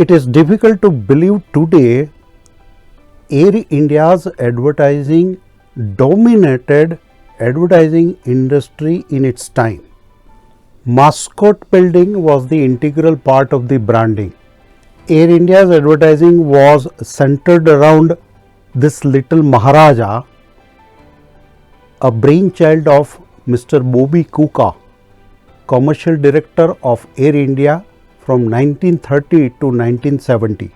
It is difficult to believe today Air India's advertising dominated advertising industry in its time. Mascot building was the integral part of the branding. Air India's advertising was centered around this little Maharaja, a brainchild of Mr. Bobby Kuka, commercial director of Air India from 1930 to 1970.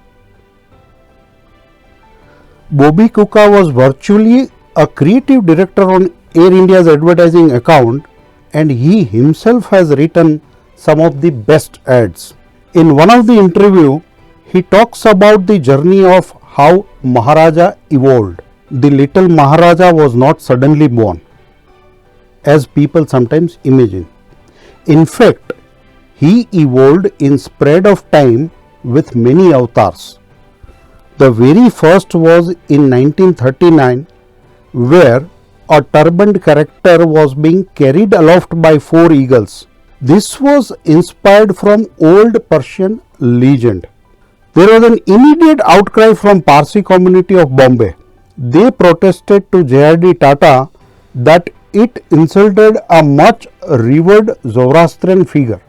Bobby Kuka was virtually a creative director on Air India's advertising account, and he himself has written some of the best ads. In one of the interview, he talks about the journey of how Maharaja evolved. The little Maharaja was not suddenly born, as people sometimes imagine. In fact, he evolved in spread of time with many avatars. The very first was in 1939, where a turbaned character was being carried aloft by 4 eagles. This was inspired from old Persian legend. There was an immediate outcry from Parsi community of Bombay. They protested to J.R.D. Tata that it insulted a much revered Zoroastrian figure.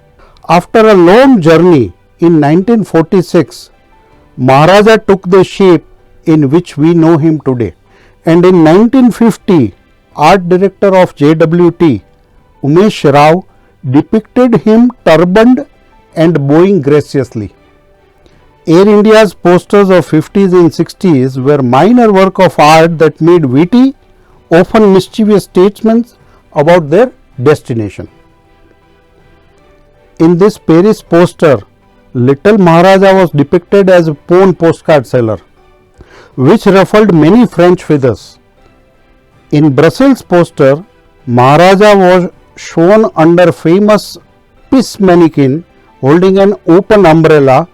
After a long journey in 1946, Maharaja took the shape in which we know him today. And in 1950, art director of JWT, Umesh Rao, depicted him turbaned and bowing graciously. Air India's posters of 50s and 60s were minor work of art that made witty, often mischievous statements about their destination. In this Paris poster, little Maharaja was depicted as a pawn postcard seller, which ruffled many French feathers. In Brussels poster, Maharaja was shown under famous Piss mannequin holding an open umbrella,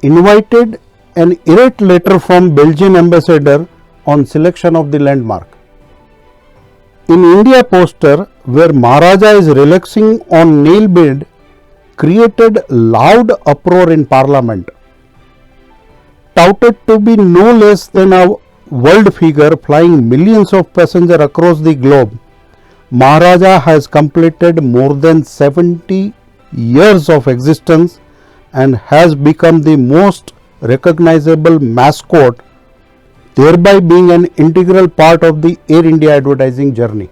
invited an irate letter from Belgian ambassador on selection of the landmark. In India poster, where Maharaja is relaxing on nail bed, created loud uproar in Parliament. Touted to be no less than a world figure flying millions of passengers across the globe, Maharaja has completed more than 70 years of existence and has become the most recognizable mascot, thereby being an integral part of the Air India advertising journey.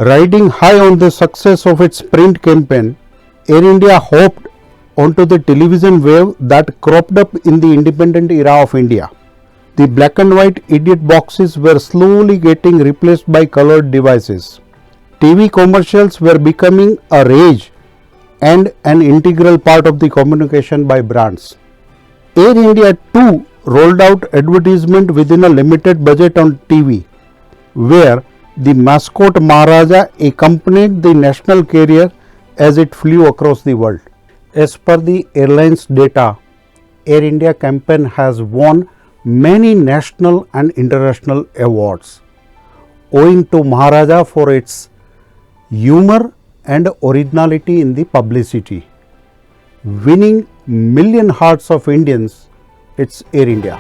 Riding high on the success of its print campaign, Air India hopped onto the television wave that cropped up in the independent era of India. The black and white idiot boxes were slowly getting replaced by colored devices. TV commercials were becoming a rage and an integral part of the communication by brands. Air India too rolled out advertisement within a limited budget on TV, where the mascot Maharaja accompanied the national carrier as it flew across the world. As per the airline's data, Air India campaign has won many national and international awards, owing to Maharaja for its humor and originality in the publicity. Winning million hearts of Indians, it's Air India.